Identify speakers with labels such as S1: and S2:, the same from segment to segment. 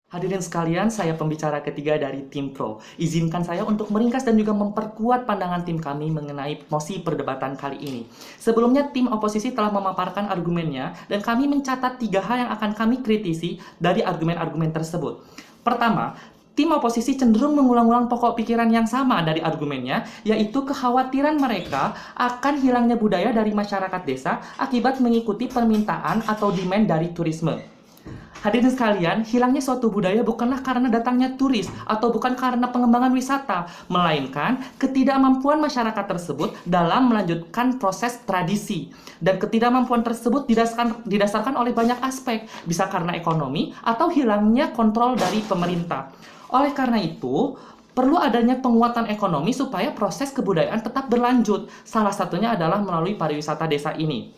S1: Hadirin sekalian, saya pembicara ketiga dari tim Pro. Izinkan saya untuk meringkas dan juga memperkuat pandangan tim kami mengenai mosi perdebatan kali ini. Sebelumnya, tim oposisi telah memaparkan argumennya, dan kami mencatat 3 hal yang akan kami kritisi dari argumen-argumen tersebut. Pertama, tim oposisi cenderung mengulang-ulang pokok pikiran yang sama dari argumennya, yaitu kekhawatiran mereka akan hilangnya budaya dari masyarakat desa akibat mengikuti permintaan atau demand dari turisme. Hadirin sekalian, hilangnya suatu budaya bukanlah karena datangnya turis atau bukan karena pengembangan wisata, melainkan ketidakmampuan masyarakat tersebut dalam melanjutkan proses tradisi. Dan ketidakmampuan tersebut didasarkan oleh banyak aspek, bisa karena ekonomi atau hilangnya kontrol dari pemerintah. Oleh karena itu, perlu adanya penguatan ekonomi supaya proses kebudayaan tetap berlanjut. Salah satunya adalah melalui pariwisata desa ini.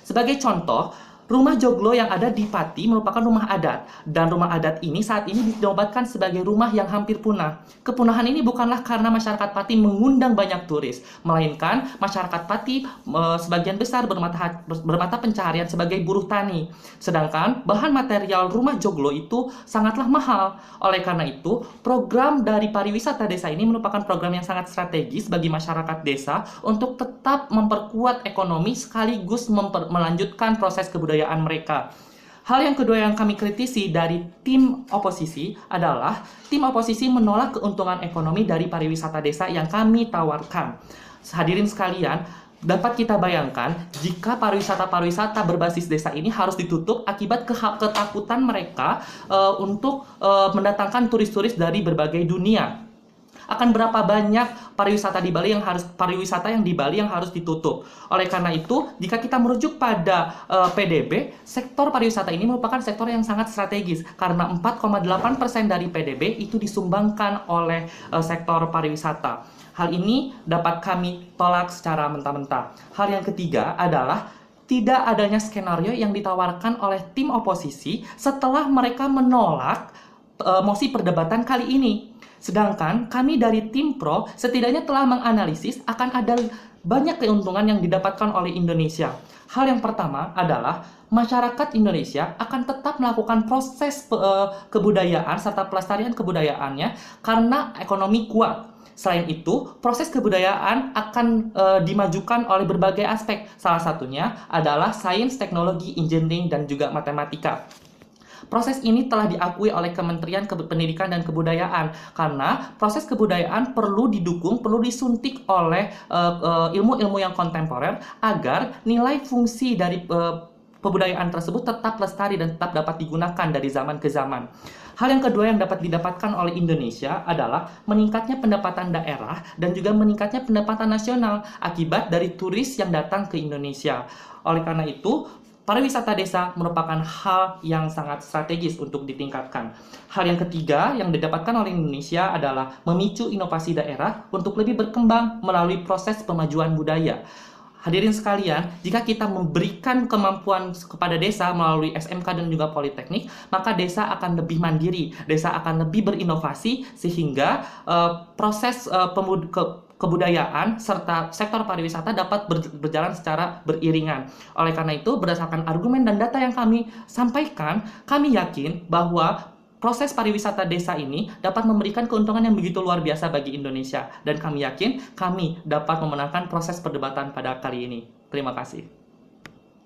S1: Sebagai contoh, rumah joglo yang ada di Pati merupakan rumah adat, dan rumah adat ini saat ini dinobatkan sebagai rumah yang hampir punah. Kepunahan ini bukanlah karena masyarakat Pati mengundang banyak turis, melainkan masyarakat Pati sebagian besar bermata pencaharian sebagai buruh tani. Sedangkan bahan material rumah joglo itu sangatlah mahal. Oleh karena itu, program dari pariwisata desa ini merupakan program yang sangat strategis bagi masyarakat desa untuk tetap memperkuat ekonomi sekaligus melanjutkan proses kebudayaan mereka. Hal yang kedua yang kami kritisi dari tim oposisi adalah tim oposisi menolak keuntungan ekonomi dari pariwisata desa yang kami tawarkan. Hadirin sekalian, dapat kita bayangkan jika pariwisata berbasis desa ini harus ditutup akibat ketakutan mereka untuk mendatangkan turis-turis dari berbagai dunia. Akan berapa banyak pariwisata yang di Bali yang harus ditutup. Oleh karena itu, jika kita merujuk pada PDB, sektor pariwisata ini merupakan sektor yang sangat strategis karena 4,8% dari PDB itu disumbangkan oleh sektor pariwisata. Hal ini dapat kami tolak secara mentah-mentah. Hal yang ketiga adalah tidak adanya skenario yang ditawarkan oleh tim oposisi setelah mereka menolak mosi perdebatan kali ini. Sedangkan kami dari tim Pro setidaknya telah menganalisis akan ada banyak keuntungan yang didapatkan oleh Indonesia. Hal yang pertama adalah masyarakat Indonesia akan tetap melakukan proses kebudayaan serta pelestarian kebudayaannya karena ekonomi kuat. Selain itu, proses kebudayaan akan dimajukan oleh berbagai aspek. Salah satunya adalah sains, teknologi, engineering, dan juga matematika. Proses ini telah diakui oleh Kementerian Pendidikan dan Kebudayaan karena proses kebudayaan perlu didukung, perlu disuntik oleh ilmu-ilmu yang kontemporer agar nilai fungsi dari kebudayaan tersebut tetap lestari dan tetap dapat digunakan dari zaman ke zaman. Hal yang kedua yang dapat didapatkan oleh Indonesia adalah meningkatnya pendapatan daerah dan juga meningkatnya pendapatan nasional akibat dari turis yang datang ke Indonesia. Oleh karena itu, pariwisata desa merupakan hal yang sangat strategis untuk ditingkatkan. Hal yang ketiga yang didapatkan oleh Indonesia adalah memicu inovasi daerah untuk lebih berkembang melalui proses pemajuan budaya. Hadirin sekalian, jika kita memberikan kemampuan kepada desa melalui SMK dan juga politeknik, maka desa akan lebih mandiri, desa akan lebih berinovasi sehingga proses kebudayaan serta sektor pariwisata dapat berjalan secara beriringan. Oleh karena itu, berdasarkan argumen dan data yang kami sampaikan, kami yakin bahwa proses pariwisata desa ini dapat memberikan keuntungan yang begitu luar biasa bagi Indonesia. Dan kami yakin kami dapat memenangkan proses perdebatan pada kali ini. Terima kasih.